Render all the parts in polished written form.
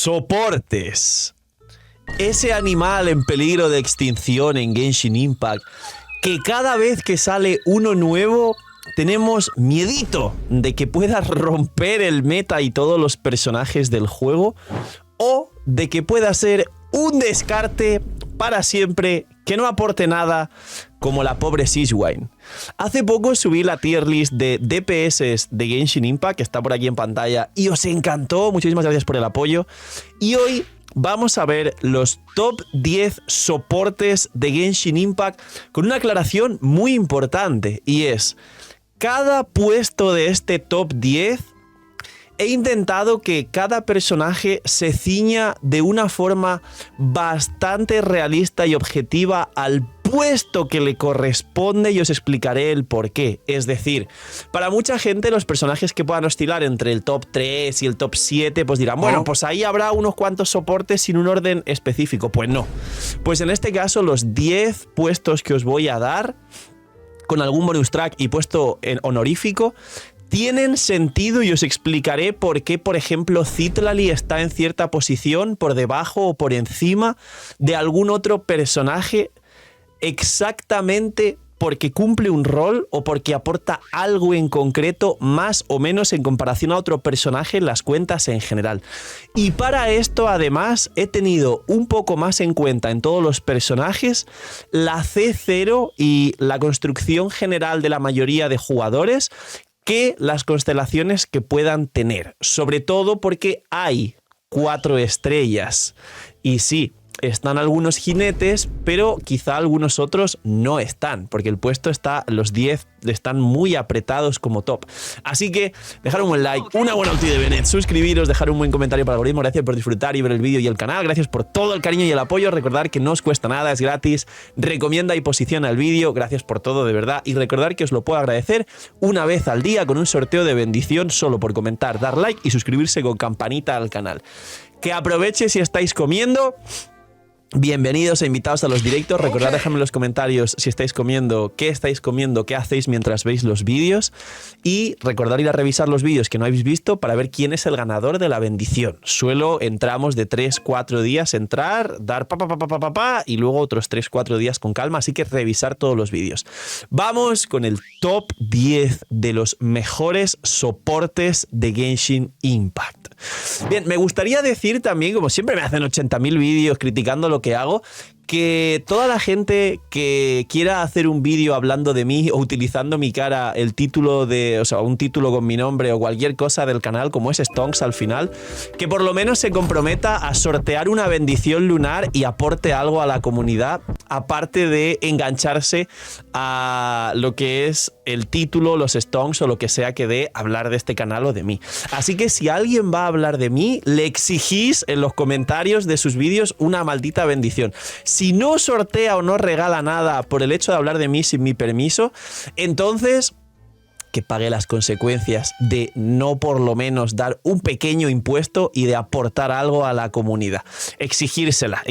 Soportes. Ese animal en peligro de extinción en Genshin Impact, que cada vez que sale uno nuevo tenemos miedito de que pueda romper el meta y todos los personajes del juego, o de que pueda ser un descarte para siempre, que no aporte nada, como la pobre Sigewinne. Hace poco subí la tier list de DPS de Genshin Impact, que está por aquí en pantalla, y os encantó. Muchísimas gracias por el apoyo. Y hoy vamos a ver los top 10 soportes de Genshin Impact con una aclaración muy importante, y es: cada puesto de este top 10 he intentado que cada personaje se ciña de una forma bastante realista y objetiva al puesto que le corresponde, y os explicaré el por qué. Es decir, para mucha gente los personajes que puedan oscilar entre el top 3 y el top 7 pues dirán, bueno, pues ahí habrá unos cuantos soportes sin un orden específico. Pues no. Pues en este caso los 10 puestos que os voy a dar, con algún bonus track y puesto en honorífico, tienen sentido, y os explicaré por qué, por ejemplo, Citlali está en cierta posición por debajo o por encima de algún otro personaje, exactamente porque cumple un rol o porque aporta algo en concreto más o menos en comparación a otro personaje en las cuentas en general. Y para esto, además, he tenido un poco más en cuenta en todos los personajes la C0 y la construcción general de la mayoría de jugadores que las constelaciones que puedan tener. Sobre todo porque hay 4 estrellas. Y sí, están algunos jinetes, pero quizá algunos otros no están, porque el puesto está, los 10 están muy apretados como top. Así que dejar un buen like, una buena ulti de Bennett, suscribiros, dejar un buen comentario para el algoritmo. Gracias por disfrutar y ver el vídeo y el canal. Gracias por todo el cariño y el apoyo. Recordar que no os cuesta nada, es gratis. Recomienda y posiciona el vídeo. Gracias por todo, de verdad. Y recordar que os lo puedo agradecer una vez al día con un sorteo de bendición solo por comentar, dar like y suscribirse con campanita al canal. Que aproveche si estáis comiendo. Bienvenidos e invitados a los directos. Recordad, dejadme en los comentarios si estáis comiendo, qué hacéis mientras veis los vídeos, y recordad ir a revisar los vídeos que no habéis visto para ver quién es el ganador de la bendición. Entramos de 3-4 días, entrar, dar y luego otros 3-4 días con calma, así que revisar todos los vídeos. Vamos con el top 10 de los mejores soportes de Genshin Impact. Bien, me gustaría decir también, como siempre me hacen 80.000 vídeos criticando lo que hago, que toda la gente que quiera hacer un vídeo hablando de mí o utilizando mi cara, el título de, o sea, un título con mi nombre o cualquier cosa del canal, como es Stonks al final, que por lo menos se comprometa a sortear una bendición lunar y aporte algo a la comunidad, aparte de engancharse a lo que es el título, los Stonks o lo que sea que dé hablar de este canal o de mí. Así que si alguien va a hablar de mí, le exigís en los comentarios de sus vídeos una maldita bendición. Si no sortea o no regala nada por el hecho de hablar de mí sin mi permiso, entonces que pague las consecuencias de no por lo menos dar un pequeño impuesto y de aportar algo a la comunidad. Exigírsela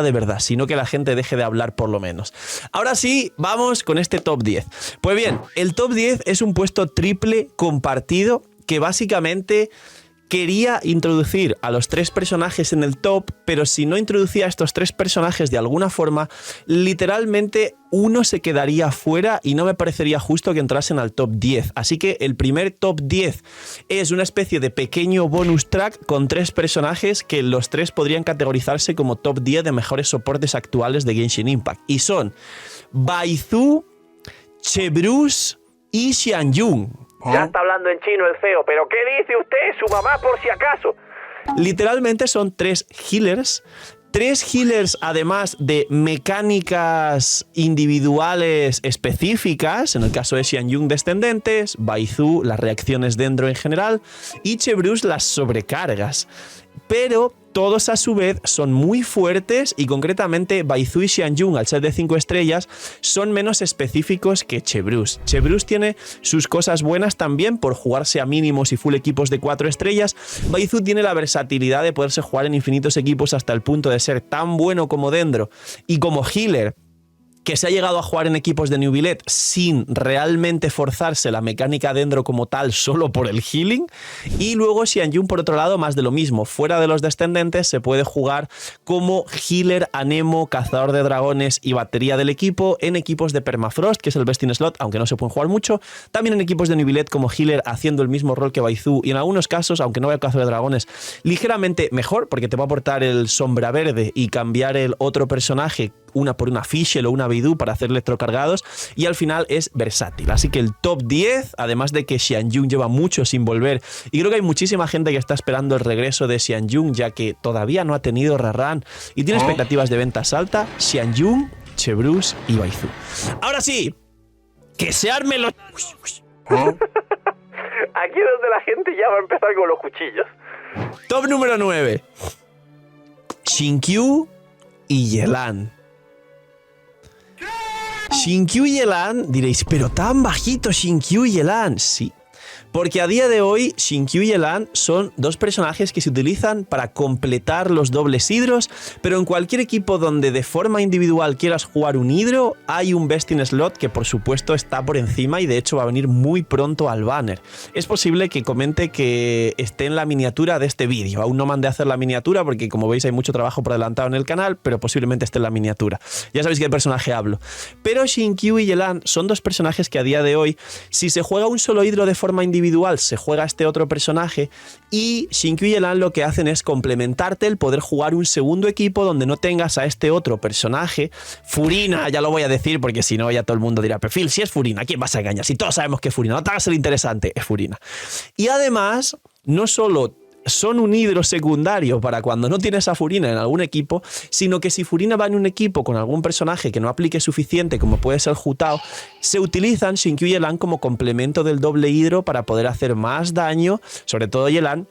de verdad, sino que la gente deje de hablar por lo menos. Ahora sí, vamos con este top 10. Pues bien, el top 10 es un puesto triple compartido que básicamente quería introducir a los 3 personajes en el top, pero si no introducía a estos 3 personajes de alguna forma, literalmente uno se quedaría fuera y no me parecería justo que entrasen al top 10. Así que el primer top 10 es una especie de pequeño bonus track con 3 personajes que los 3 podrían categorizarse como top 10 de mejores soportes actuales de Genshin Impact. Y son Baizu, Chebrousse y Xianyun. Ya está hablando en chino el CEO, pero ¿qué dice usted? Su mamá, por si acaso. Literalmente son 3 healers. 3 healers además de mecánicas individuales específicas, en el caso de Xianyun descendentes, Baizu las reacciones dentro en general y Chebrousse las sobrecargas. Pero todos a su vez son muy fuertes y concretamente Baizu y Xianyun, al ser de 5 estrellas, son menos específicos que Chebrousse. Chebrousse tiene sus cosas buenas también por jugarse a mínimos y full equipos de 4 estrellas. Baizu tiene la versatilidad de poderse jugar en infinitos equipos hasta el punto de ser tan bueno como Dendro y como healer que se ha llegado a jugar en equipos de New Billet sin realmente forzarse la mecánica dentro como tal, solo por el healing. Y luego Xianyun, por otro lado, más de lo mismo. Fuera de los descendentes se puede jugar como healer, anemo, cazador de dragones y batería del equipo en equipos de Permafrost, que es el best in slot, aunque no se pueden jugar mucho. También en equipos de New Billet como healer, haciendo el mismo rol que Baizu, y en algunos casos, aunque no vaya cazador de dragones, ligeramente mejor, porque te va a aportar el sombra verde y cambiar el otro personaje, una por una Fischl o una Baidu, para hacer electrocargados, y al final es versátil. Así que el top 10, además de que Xianyun lleva mucho sin volver, y creo que hay muchísima gente que está esperando el regreso de Xianyun, ya que todavía no ha tenido rerun y tiene expectativas de ventas alta, Xianyun, Chebrus y Baizu. Ahora sí, que se armen los... Aquí es donde la gente ya va a empezar con los cuchillos. Top número 9. Xingqiu y Yelan. Xingqiu y Yelan, diréis, pero tan bajito Xingqiu y Yelan. Sí, porque a día de hoy Xingqiu y Yelan son dos personajes que se utilizan para completar los dobles hidros, pero en cualquier equipo donde de forma individual quieras jugar un hidro, hay un best in slot que por supuesto está por encima y de hecho va a venir muy pronto al banner. Es posible que comente que esté en la miniatura de este vídeo. Aún no mandé a hacer la miniatura porque, como veis, hay mucho trabajo por adelantado en el canal, pero posiblemente esté en la miniatura. Ya sabéis qué personaje hablo. Pero Xingqiu y Yelan son dos personajes que a día de hoy, si se juega un solo hidro de forma individual, se juega este otro personaje, y Xingqiu y Yelan lo que hacen es complementarte el poder jugar un segundo equipo donde no tengas a este otro personaje. Furina, ya lo voy a decir porque si no ya todo el mundo dirá, pero Phil, si es Furina, ¿a quién vas a engañar? Si todos sabemos que es Furina, no te hagas el interesante, es Furina. Y además, no solo son un hidro secundario para cuando no tienes a Furina en algún equipo, sino que si Furina va en un equipo con algún personaje que no aplique suficiente, como puede ser Hu Tao, se utilizan Xingqiu y Yelan como complemento del doble hidro para poder hacer más daño, sobre todo Yelan,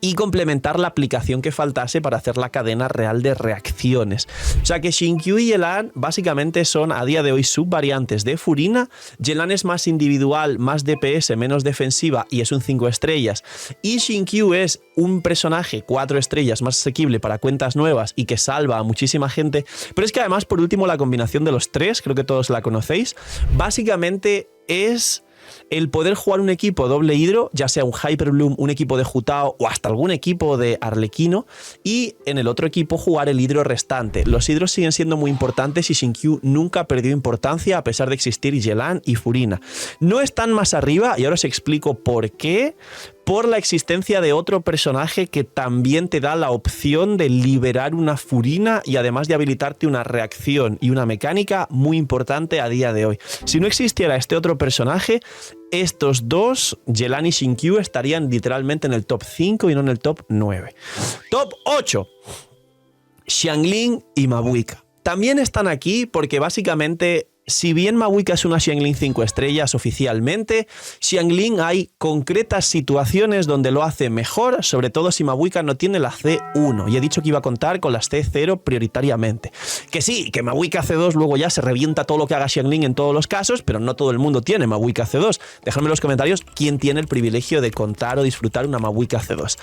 y complementar la aplicación que faltase para hacer la cadena real de reacciones. O sea que Xingqiu y Yelan básicamente son a día de hoy subvariantes de Furina. Yelan es más individual, más DPS, menos defensiva y es un 5 estrellas. Y Xingqiu es un personaje 4 estrellas más asequible para cuentas nuevas y que salva a muchísima gente. Pero es que además, por último, la combinación de los tres, creo que todos la conocéis, básicamente es el poder jugar un equipo doble hidro, ya sea un Hyperbloom, un equipo de Hu Tao o hasta algún equipo de Arlequino, y en el otro equipo jugar el hidro restante. Los hidros siguen siendo muy importantes y Xingqiu nunca perdió importancia a pesar de existir Yelan y Furina. No están más arriba y ahora os explico por qué. Por la existencia de otro personaje que también te da la opción de liberar una Furina y además de habilitarte una reacción y una mecánica muy importante a día de hoy. Si no existiera este otro personaje, estos dos, Yelan y Xingqiu, estarían literalmente en el top 5 y no en el top 9. Top 8. Xiangling y Mabuika. También están aquí porque básicamente, si bien Mabuika es una Xiangling 5 estrellas oficialmente, Xiangling hay concretas situaciones donde lo hace mejor, sobre todo si Mabuika no tiene la C1. Y he dicho que iba a contar con las C0 prioritariamente. Que sí, que Mabuika C2 luego ya se revienta todo lo que haga Xiangling en todos los casos, pero no todo el mundo tiene Mabuika C2. Dejadme en los comentarios quién tiene el privilegio de contar o disfrutar una Mabuika C2.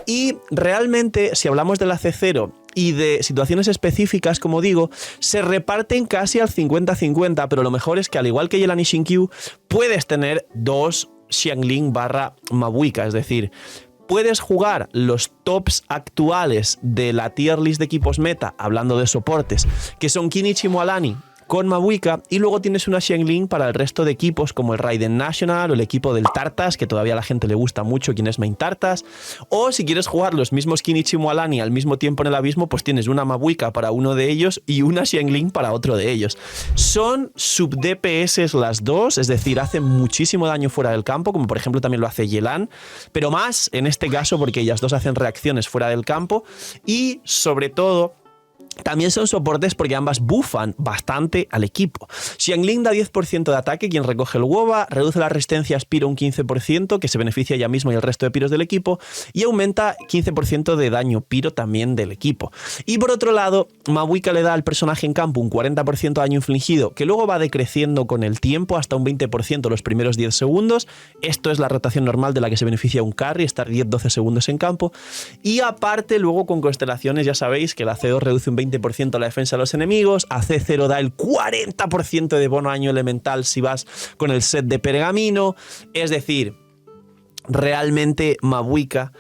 Y realmente, si hablamos de la C0 y de situaciones específicas, como digo, se reparten casi al 50-50, pero lo mejor es que, al igual que Yelan y Xingqiu, puedes tener dos Xiangling barra Mabuika, es decir, puedes jugar los tops actuales de la tier list de equipos meta, hablando de soportes, que son Kinichi Moalani con Mabuika, y luego tienes una Xiangling para el resto de equipos como el Raiden National o el equipo del Tartas, que todavía a la gente le gusta mucho quien es main Tartas, o si quieres jugar los mismos Kinichi Moalani al mismo tiempo en el abismo, pues tienes una Mabuika para uno de ellos y una Xiangling para otro de ellos. Son sub DPS las dos, es decir, hacen muchísimo daño fuera del campo, como por ejemplo también lo hace Yelan, pero más en este caso porque ellas dos hacen reacciones fuera del campo, y sobre todo también son soportes porque ambas buffan bastante al equipo. Xiangling da 10% de ataque quien recoge el WOBA, reduce la resistencia a Spiro un 15%, que se beneficia ella misma y el resto de Piros del equipo, y aumenta 15% de daño Piro también del equipo. Y por otro lado, Mabuika le da al personaje en campo un 40% de daño infligido, que luego va decreciendo con el tiempo hasta un 20% los primeros 10 segundos. Esto es la rotación normal de la que se beneficia un carry, estar 10-12 segundos en campo. Y aparte, luego con constelaciones ya sabéis que la C2 reduce un 20% a la defensa de los enemigos, AC0 da el 40% de bono daño elemental si vas con el set de pergamino, es decir, realmente Mabuika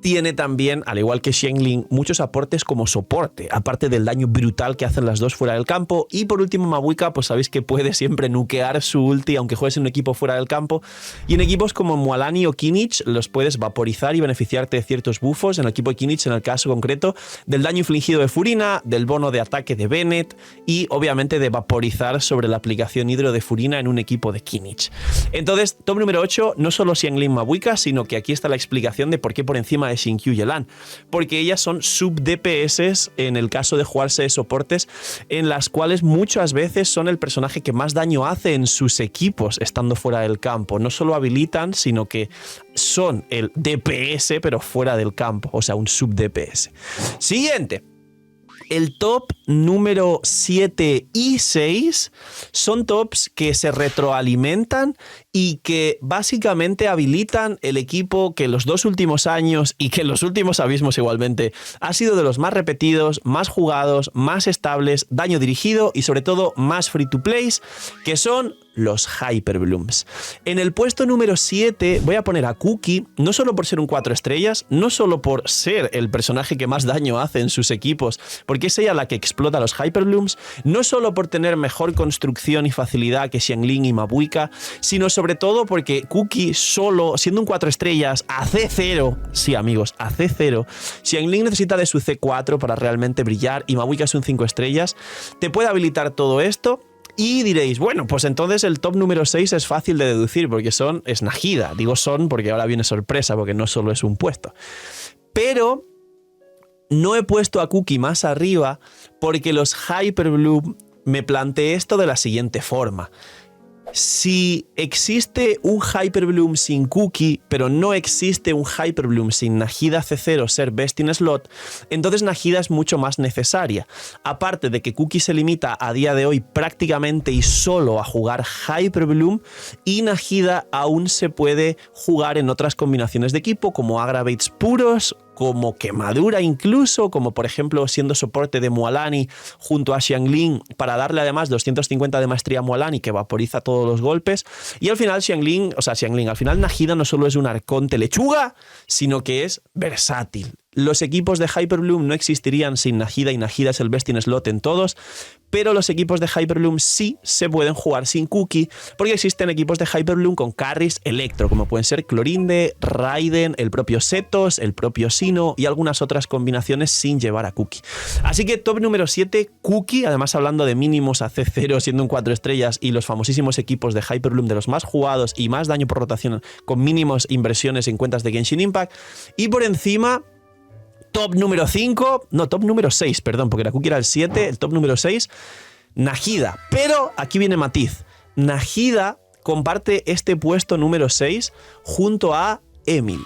tiene también, al igual que Xiangling, muchos aportes como soporte, aparte del daño brutal que hacen las dos fuera del campo. Y por último, Mabuika, pues sabéis que puede siempre nukear su ulti, aunque juegues en un equipo fuera del campo. Y en equipos como Mualani o Kinnich los puedes vaporizar y beneficiarte de ciertos buffos. En el equipo de Kinnich, en el caso concreto, del daño infligido de Furina, del bono de ataque de Bennett y obviamente de vaporizar sobre la aplicación hidro de Furina en un equipo de Kinnich. Entonces, top número 8, no solo Xiangling Mabuika, sino que aquí está la explicación de por qué por encima de Xingqiu y Yelan, porque ellas son sub-DPS en el caso de jugarse de soportes, en las cuales muchas veces son el personaje que más daño hace en sus equipos estando fuera del campo. No solo habilitan, sino que son el DPS pero fuera del campo, o sea, un sub-DPS. Siguiente. El top número 7 y 6 son tops que se retroalimentan y que básicamente habilitan el equipo que en los 2 últimos años y que en los últimos abismos igualmente ha sido de los más repetidos, más jugados, más estables, daño dirigido y sobre todo más free to plays, que son los Hyperblooms. En el puesto número 7 voy a poner a Cookie, no solo por ser un 4 estrellas, no solo por ser el personaje que más daño hace en sus equipos, porque es ella la que explota los Hyperblooms, no solo por tener mejor construcción y facilidad que Xiangling y Mabuika, sino sobre todo porque Cookie solo, siendo un 4 estrellas, a C0, sí amigos, a C0, Xiangling necesita de su C4 para realmente brillar y Mabuika es un 5 estrellas, te puede habilitar todo esto. Y diréis, bueno, pues entonces el top número 6 es fácil de deducir porque es Najida. Digo son porque ahora viene sorpresa porque no solo es un puesto. Pero no he puesto a Cookie más arriba porque los Hyperbloom me planteé esto de la siguiente forma. Si existe un Hyperbloom sin Cookie, pero no existe un Hyperbloom sin Najida C0 ser best in slot, entonces Najida es mucho más necesaria. Aparte de que Cookie se limita a día de hoy prácticamente y solo a jugar Hyperbloom, y Najida aún se puede jugar en otras combinaciones de equipo como Aggravates puros, como quemadura incluso, como por ejemplo siendo soporte de Mualani junto a Xiangling para darle además 250 de maestría a Mualani que vaporiza todos los golpes. Y al final al final Najida no solo es un arconte lechuga, sino que es versátil. Los equipos de Hyperbloom no existirían sin Najida y Najida es el best in slot en todos, pero los equipos de Hyperbloom sí se pueden jugar sin Cookie porque existen equipos de Hyperbloom con carries electro, como pueden ser Clorinde, Raiden, el propio Setos, el propio Sino y algunas otras combinaciones sin llevar a Cookie. Así que top número 7, Cookie, además hablando de mínimos a C0 siendo un 4 estrellas y los famosísimos equipos de Hyperbloom de los más jugados y más daño por rotación con mínimos inversiones en cuentas de Genshin Impact. Y por encima, top número 6, perdón, porque la Cookie era el 7, el top número 6, Najida. Pero aquí viene matiz. Najida comparte este puesto número 6 junto a Emily.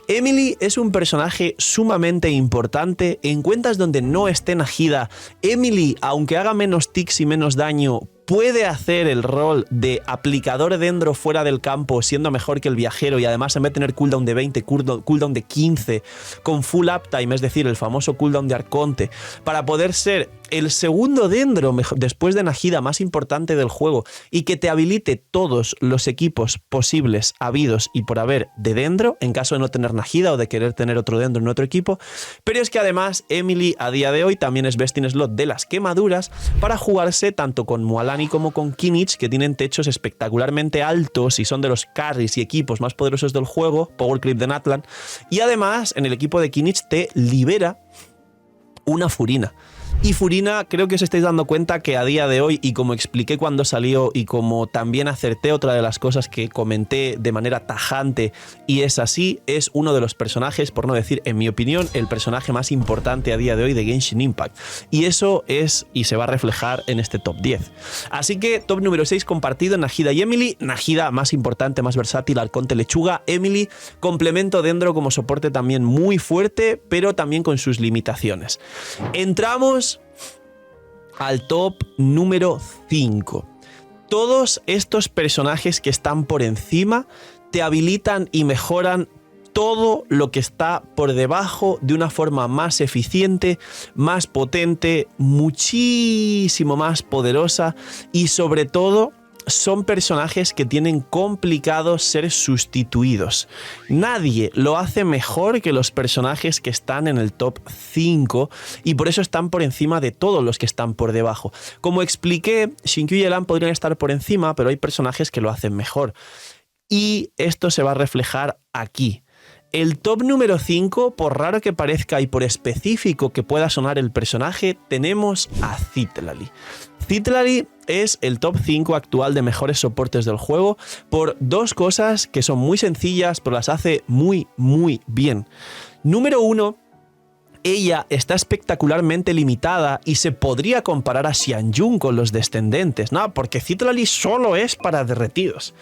Emily es un personaje sumamente importante en cuentas donde no esté Najida. Emily, aunque haga menos ticks y menos daño, puede hacer el rol de aplicador dendro fuera del campo siendo mejor que el viajero y además en vez de tener cooldown de 20, cooldown de 15 con full uptime, es decir, el famoso cooldown de Arconte, para poder ser el segundo dendro después de Najida más importante del juego y que te habilite todos los equipos posibles, habidos y por haber de dendro en caso de no tener Najida o de querer tener otro dendro en otro equipo. Pero es que además Emily a día de hoy también es best in slot de las quemaduras para jugarse tanto con Mualani como con Kinnich, que tienen techos espectacularmente altos y son de los carries y equipos más poderosos del juego, Power Creep de Natlan, y además en el equipo de Kinnich te libera una Furina. Y Furina, creo que os estáis dando cuenta que a día de hoy, y como expliqué cuando salió y como también acerté otra de las cosas que comenté de manera tajante, y es así, es uno de los personajes, por no decir, en mi opinión, el personaje más importante a día de hoy de Genshin Impact. Y eso es y se va a reflejar en este top 10. Así que top número 6 compartido, Najida y Emily. Najida más importante, más versátil, arconte lechuga. Emily, complemento dendro como soporte también muy fuerte, pero también con sus limitaciones. Entramos al top número 5. Todos estos personajes que están por encima te habilitan y mejoran todo lo que está por debajo de una forma más eficiente, más potente, muchísimo más poderosa y sobre todo son personajes que tienen complicado ser sustituidos. Nadie lo hace mejor que los personajes que están en el top 5 y por eso están por encima de todos los que están por debajo. Como expliqué, Xinkyu y Yelan podrían estar por encima, pero hay personajes que lo hacen mejor. Y esto se va a reflejar aquí. El top número 5, por raro que parezca y por específico que pueda sonar el personaje, tenemos a Citlali. Citlali es el top 5 actual de mejores soportes del juego por dos cosas que son muy sencillas, pero las hace muy bien. Número 1, ella está espectacularmente limitada y se podría comparar a Xianyun con los descendentes, ¿no? Porque Citlali solo es para derretidos.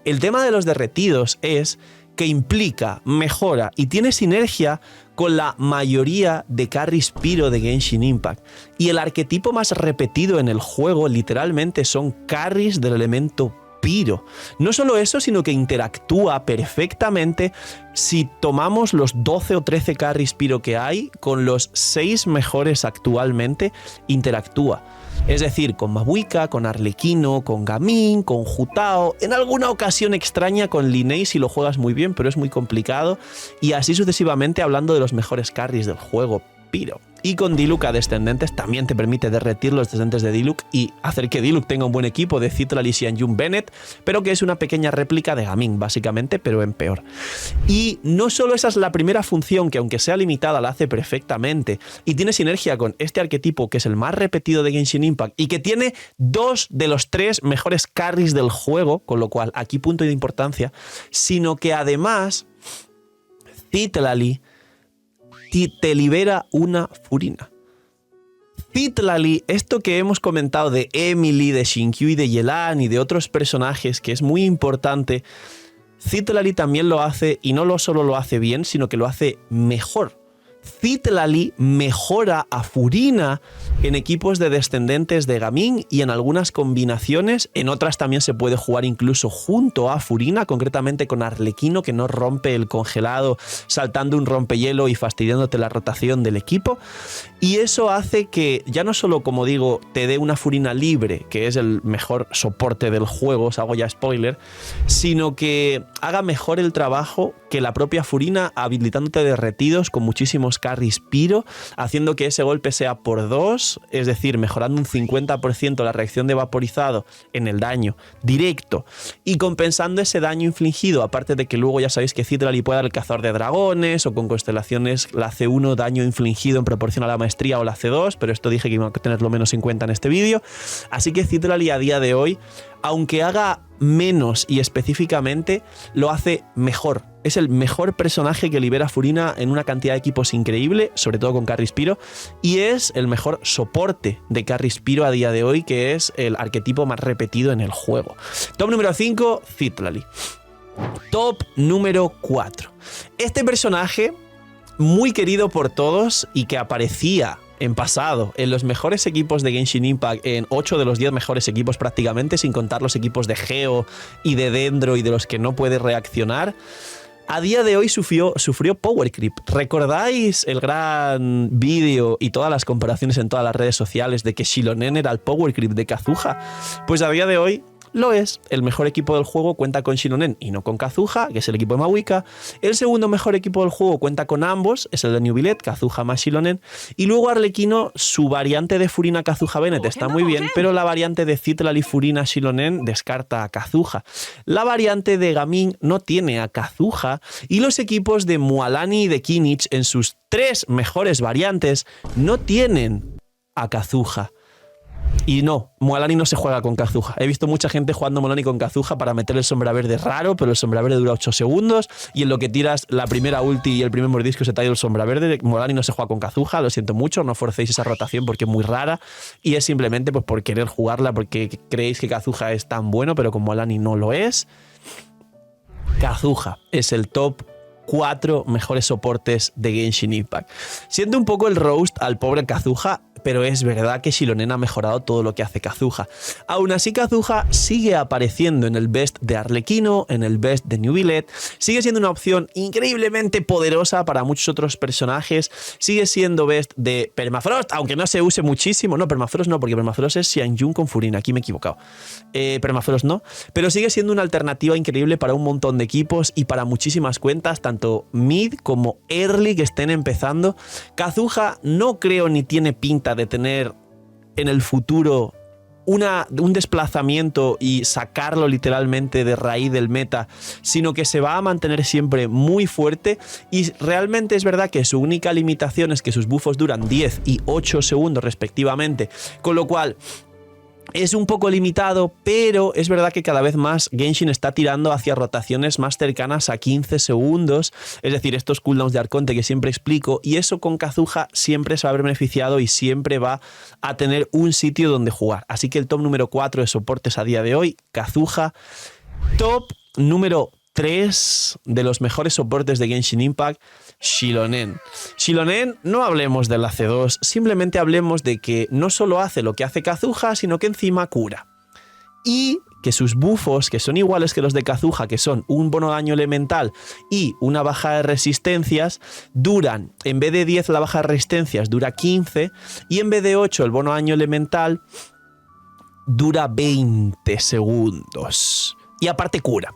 El tema de los derretidos es que implica, mejora y tiene sinergia con la mayoría de carries Pyro de Genshin Impact. Y el arquetipo más repetido en el juego literalmente son carries del elemento Pyro. No solo eso, sino que interactúa perfectamente si tomamos los 12 o 13 carries Pyro que hay, con los 6 mejores actualmente interactúa. Es decir, con Mabuika, con Arlequino, con Gaming, con Jutao, en alguna ocasión extraña con Linei si lo juegas muy bien, pero es muy complicado, y así sucesivamente hablando de los mejores carries del juego Pyro. Y con Diluc a descendentes también te permite derretir los descendentes de Diluc y hacer que Diluc tenga un buen equipo de Citlali, Xianyun, Bennett, pero que es una pequeña réplica de Gaming, básicamente, pero en peor. Y no solo esa es la primera función, que aunque sea limitada la hace perfectamente, y tiene sinergia con este arquetipo que es el más repetido de Genshin Impact y que tiene 2 de los 3 mejores carries del juego, con lo cual aquí punto de importancia, sino que además Citlali te libera una Furina. Citlali, esto que hemos comentado de Emily, de Xinkyu y de Yelan y de otros personajes, que es muy importante, Citlali también lo hace, y no solo lo hace bien, sino que lo hace mejor. Citlali mejora a Furina en equipos de descendentes de Gaming y en algunas combinaciones, en otras también se puede jugar incluso junto a Furina, concretamente con Arlequino, que no rompe el congelado saltando un rompehielo y fastidiándote la rotación del equipo, y eso hace que ya no solo, como digo, te dé una Furina libre, que es el mejor soporte del juego, os hago ya spoiler, sino que haga mejor el trabajo que la propia Furina, habilitándote derretidos con muchísimos carries Pyro, haciendo que ese golpe sea por 2, es decir, mejorando un 50% la reacción de vaporizado en el daño directo y compensando ese daño infligido, aparte de que luego ya sabéis que Citlali puede dar el cazador de dragones o con constelaciones la C1 daño infligido en proporción a la maestría o la C2, pero esto dije que iba a tenerlo menos en cuenta en este vídeo, así que Citlali a día de hoy, aunque haga menos y específicamente, lo hace mejor. Es el mejor personaje que libera Furina en una cantidad de equipos increíble, sobre todo con carries Pyro, y es el mejor soporte de carries Pyro a día de hoy, que es el arquetipo más repetido en el juego. Top número 5, Citlali. Top número 4. Este personaje, muy querido por todos y que aparecía en pasado en los mejores equipos de Genshin Impact, en 8 de los 10 mejores equipos prácticamente, sin contar los equipos de Geo y de Dendro y de los que no puede reaccionar, a día de hoy sufrió power creep. ¿Recordáis el gran vídeo y todas las comparaciones en todas las redes sociales de que Xilonen era el power creep de Kazuha? Pues a día de hoy lo es. El mejor equipo del juego cuenta con Xilonen y no con Kazuha, que es el equipo de Mabuika. El segundo mejor equipo del juego cuenta con ambos, es el de New Billet, Kazuha más Xilonen. Y luego Arlequino, su variante de Furina Kazuha Bennett está muy bien, pero la variante de Citlali Furina Xilonen descarta a Kazuha. La variante de Gaming no tiene a Kazuha y los equipos de Mualani y de Kinich en sus 3 mejores variantes no tienen a Kazuha. Y no, Mualani no se juega con Kazuha. He visto mucha gente jugando Mualani con Kazuha para meter el sombra verde raro, pero el sombra verde dura 8 segundos y en lo que tiras la primera ulti y el primer mordisco se te ha ido el sombra verde. Mualani no se juega con Kazuha, lo siento mucho, no forcéis esa rotación porque es muy rara y es simplemente pues por querer jugarla porque creéis que Kazuha es tan bueno, pero con Mualani no lo es. Kazuha es el top 4 mejores soportes de Genshin Impact. Siento un poco el roast al pobre Kazuha, pero es verdad que Xilonen ha mejorado todo lo que hace Kazuha. Aún así, Kazuha sigue apareciendo en el best de Arlequino, en el best de Neuvillette, sigue siendo una opción increíblemente poderosa para muchos otros personajes, sigue siendo best de Permafrost, aunque no se use muchísimo. No, Permafrost no, porque Permafrost es Xianjun con Furina, aquí me he equivocado. Permafrost no, pero sigue siendo una alternativa increíble para un montón de equipos y para muchísimas cuentas, tanto mid como early que estén empezando. Kazuha no creo ni tiene pinta de tener en el futuro un desplazamiento y sacarlo literalmente de raíz del meta, sino que se va a mantener siempre muy fuerte, y realmente es verdad que su única limitación es que sus buffos duran 10 y 8 segundos respectivamente, con lo cual es un poco limitado, pero es verdad que cada vez más Genshin está tirando hacia rotaciones más cercanas a 15 segundos, es decir, estos cooldowns de Arconte que siempre explico, y eso con Kazuha siempre se va a ver beneficiado y siempre va a tener un sitio donde jugar. Así que el top número 4 de soportes a día de hoy, Kazuha. Top número 3 de los mejores soportes de Genshin Impact, Xilonen. Xilonen, no hablemos de la C2, simplemente hablemos de que no solo hace lo que hace Kazuha, sino que encima cura. Y que sus buffos, que son iguales que los de Kazuha, que son un bono de daño elemental y una baja de resistencias, duran, en vez de 10 la baja de resistencias dura 15, y en vez de 8 el bono de daño elemental dura 20 segundos. Y aparte cura.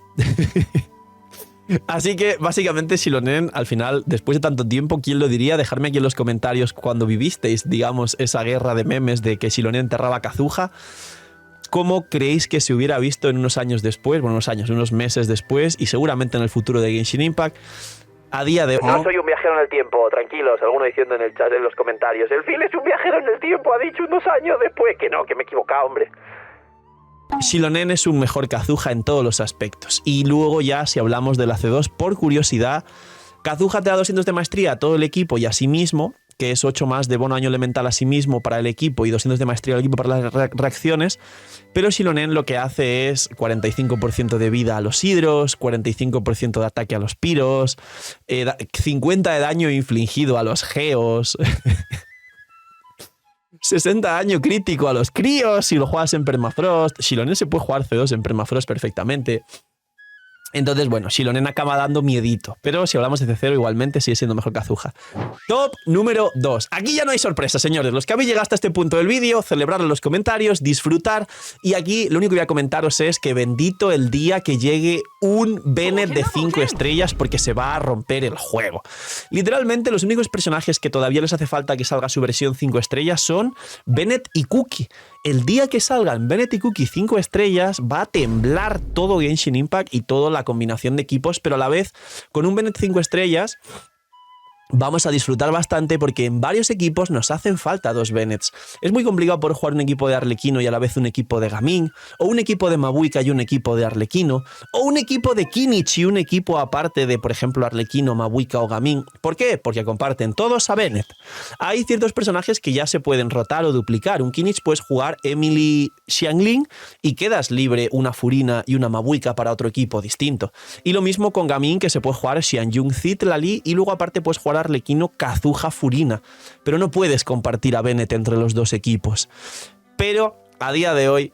Así que básicamente Xilonen, al final, después de tanto tiempo, ¿quién lo diría? Dejadme aquí en los comentarios cuando vivisteis, digamos, esa guerra de memes de que Xilonen enterraba a Kazuha. ¿Cómo creéis que se hubiera visto en unos años después? Bueno, unos meses después, y seguramente en el futuro de Genshin Impact. A día de hoy... No soy un viajero en el tiempo, tranquilos, alguno diciendo en el chat, en los comentarios, el Phil es un viajero en el tiempo, ha dicho unos años después. Que no, que me he equivocado, hombre. Xilonen es un mejor Kazuha en todos los aspectos. Y luego ya, si hablamos de la C2, por curiosidad, Kazuha te da 200 de maestría a todo el equipo y a sí mismo, que es 8 más de bono daño elemental a sí mismo para el equipo y 200 de maestría al equipo para las reacciones, pero Xilonen lo que hace es 45% de vida a los hidros, 45% de ataque a los piros, 50 de daño infligido a los geos... 60 daño crítico a los críos si lo juegas en Permafrost. Xilonen se puede jugar C2 en Permafrost perfectamente. Entonces, bueno, Xilonen acaba dando miedito. Pero si hablamos de C0, igualmente sigue siendo mejor que Kazuha. Top número 2. Aquí ya no hay sorpresa, señores. Los que habéis llegado hasta este punto del vídeo, celebrarlo en los comentarios, disfrutar. Y aquí lo único que voy a comentaros es que bendito el día que llegue un Bennett de 5 estrellas, porque se va a romper el juego. Literalmente, los únicos personajes que todavía les hace falta que salga su versión 5 estrellas son Bennett y Cookie. El día que salgan Bennett y Cookie 5 estrellas va a temblar todo Genshin Impact y toda la combinación de equipos, pero a la vez con un Bennett 5 estrellas vamos a disfrutar bastante, porque en varios equipos nos hacen falta 2 Bennets. Es muy complicado poder jugar un equipo de Arlequino y a la vez un equipo de Gaming, o un equipo de Mabuika y un equipo de Arlequino, o un equipo de Kinich y un equipo aparte de, por ejemplo, Arlequino, Mabuika o Gaming. ¿Por qué? Porque comparten todos a Bennett. Hay ciertos personajes que ya se pueden rotar o duplicar. Un Kinich puedes jugar Emily Xiangling y quedas libre una Furina y una Mabuika para otro equipo distinto. Y lo mismo con Gaming, que se puede jugar Xianjun Citlali y luego aparte puedes jugar Arlequino, Kazuha, Furina, pero no puedes compartir a Bennett entre los dos equipos. Pero a día de hoy,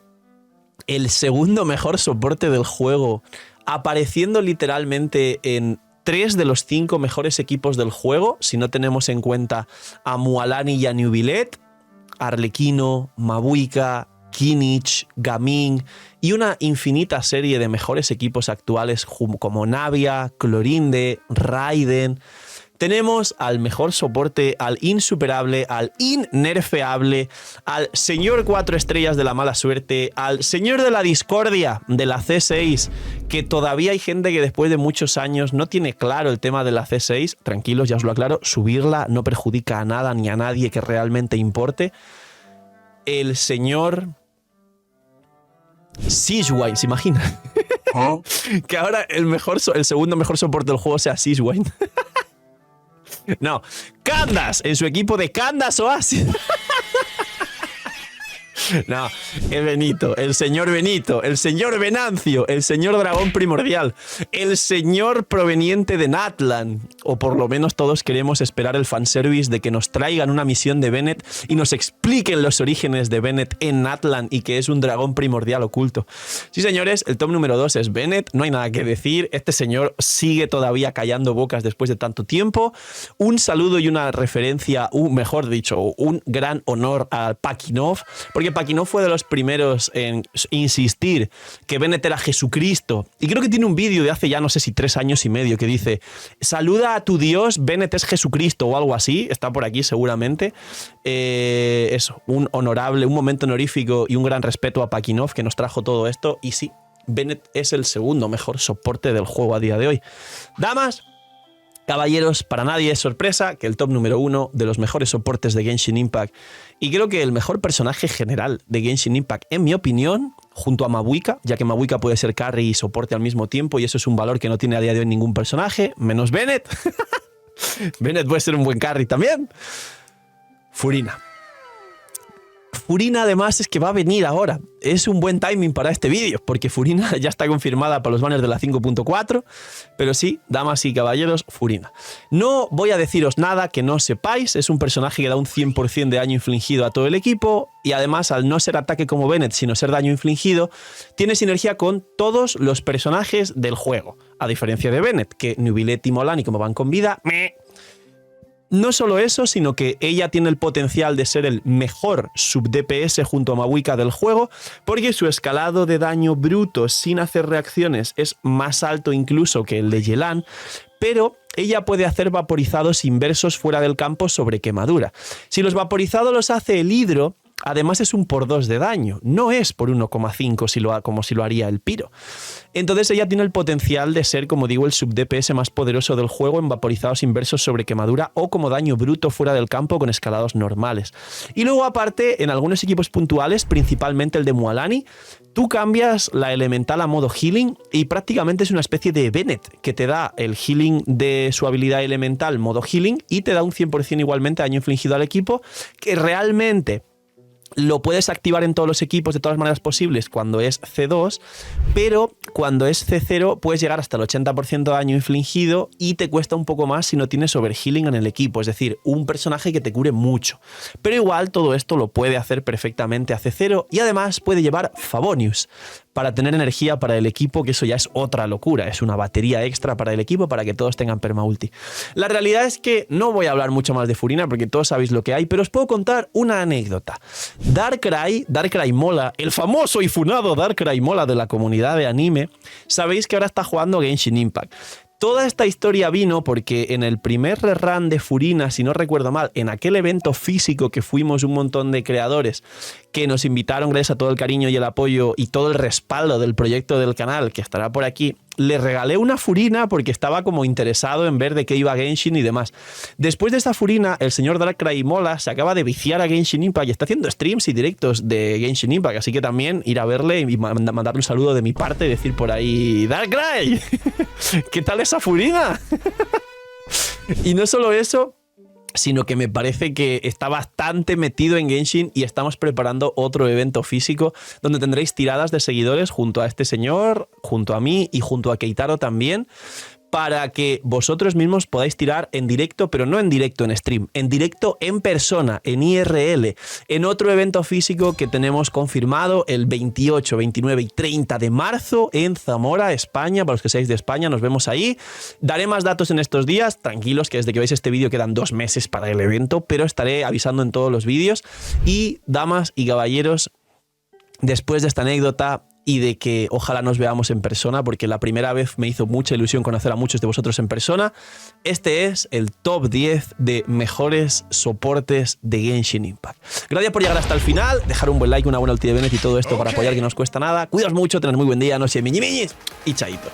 el segundo mejor soporte del juego, apareciendo literalmente en 3 de los 5 mejores equipos del juego, si no tenemos en cuenta a Mualani y a Neuvillette, Arlequino, Mabuika, Kinich, Gaming y una infinita serie de mejores equipos actuales como Navia, Clorinde, Raiden. Tenemos al mejor soporte, al insuperable, al innerfeable, al señor 4 estrellas de la mala suerte, al señor de la discordia de la C6, que todavía hay gente que después de muchos años no tiene claro el tema de la C6. Tranquilos, ya os lo aclaro, subirla no perjudica a nada ni a nadie que realmente importe. El señor Sigewinne, ¿se imagina? ¿Oh? Que ahora el segundo mejor soporte del juego sea Sigewinne. No, Candace, en su equipo de Candace Oasis. No, es Benito, el señor Venancio, el señor dragón primordial, el señor proveniente de Natlan, o por lo menos todos queremos esperar el fanservice de que nos traigan una misión de Bennett y nos expliquen los orígenes de Bennett en Atlan y que es un dragón primordial oculto. Sí, señores, el top número 2 es Bennett, no hay nada que decir, este señor sigue todavía callando bocas después de tanto tiempo. Un saludo y una referencia, mejor dicho, un gran honor a Pakinov, porque Pakinov fue de los primeros en insistir que Bennett era Jesucristo, y creo que tiene un vídeo de hace ya no sé si 3 años y medio que dice: saluda a tu Dios, Bennett es Jesucristo, o algo así, está por aquí seguramente. Eso, un momento honorífico y un gran respeto a Pakinov, que nos trajo todo esto, y sí, Bennett es el segundo mejor soporte del juego a día de hoy. Damas, caballeros, para nadie es sorpresa que el top número 1 de los mejores soportes de Genshin Impact, y creo que el mejor personaje general de Genshin Impact, en mi opinión, junto a Mabuika, ya que Mabuika puede ser carry y soporte al mismo tiempo, y eso es un valor que no tiene a día de hoy ningún personaje, menos Bennett. Bennett puede ser un buen carry también. Furina. Furina además es que va a venir ahora. Es un buen timing para este vídeo, porque Furina ya está confirmada para los banners de la 5.4, pero sí, damas y caballeros, Furina. No voy a deciros nada que no sepáis, es un personaje que da un 100% de daño infligido a todo el equipo, y además, al no ser ataque como Bennett, sino ser daño infligido, tiene sinergia con todos los personajes del juego, a diferencia de Bennett, que Nubilet y Molani, como van con vida, no solo eso, sino que ella tiene el potencial de ser el mejor sub-DPS junto a Mabuika del juego, porque su escalado de daño bruto sin hacer reacciones es más alto incluso que el de Yelan, pero ella puede hacer vaporizados inversos fuera del campo sobre quemadura. Si los vaporizados los hace el Hidro, además es un por 2 de daño, no es por 1,5 como si lo haría el Pyro. Entonces ella tiene el potencial de ser, como digo, el sub-DPS más poderoso del juego en vaporizados inversos sobre quemadura o como daño bruto fuera del campo con escalados normales. Y luego aparte, en algunos equipos puntuales, principalmente el de Mualani, tú cambias la elemental a modo healing y prácticamente es una especie de Bennett que te da el healing de su habilidad elemental modo healing y te da un 100% igualmente daño infligido al equipo, que realmente lo puedes activar en todos los equipos de todas las maneras posibles cuando es C2, pero cuando es C0 puedes llegar hasta el 80% de daño infligido y te cuesta un poco más si no tienes overhealing en el equipo, es decir, un personaje que te cure mucho. Pero igual todo esto lo puede hacer perfectamente a C0 y además puede llevar Favonius para tener energía para el equipo, que eso ya es otra locura, es una batería extra para el equipo para que todos tengan permaulti. La realidad es que no voy a hablar mucho más de Furina porque todos sabéis lo que hay, pero os puedo contar una anécdota. Darkrai Mola, el famoso y funado Darkrai Mola de la comunidad de anime, sabéis que ahora está jugando Genshin Impact. Toda esta historia vino porque en el primer rerun de Furina, si no recuerdo mal, en aquel evento físico que fuimos un montón de creadores que nos invitaron gracias a todo el cariño y el apoyo y todo el respaldo del proyecto del canal, que estará por aquí, le regalé una Furina porque estaba como interesado en ver de qué iba Genshin y demás. Después de esta Furina, el señor Darkrai Mola se acaba de viciar a Genshin Impact y está haciendo streams y directos de Genshin Impact, así que también ir a verle y mandarle un saludo de mi parte y decir por ahí: ¡Darkrai! ¿Qué tal esa Furina? Y no solo eso, sino que me parece que está bastante metido en Genshin y estamos preparando otro evento físico donde tendréis tiradas de seguidores junto a este señor, junto a mí y junto a Keitaro también, para que vosotros mismos podáis tirar en directo, pero no en directo en stream, en directo en persona, en IRL, en otro evento físico que tenemos confirmado el 28, 29 y 30 de marzo en Zamora, España. Para los que seáis de España, nos vemos ahí. Daré más datos en estos días, tranquilos que desde que veis este vídeo quedan 2 meses para el evento, pero estaré avisando en todos los vídeos. Y damas y caballeros, después de esta anécdota y de que ojalá nos veamos en persona, porque la primera vez me hizo mucha ilusión conocer a muchos de vosotros en persona, este es el top 10 de mejores soportes de Genshin Impact. Gracias por llegar hasta el final, dejar un buen like, una buena ulti de Bennett y todo esto para apoyar, que no os cuesta nada. Cuidaos mucho, tened muy buen día, no sé, miñi miñis y chaito.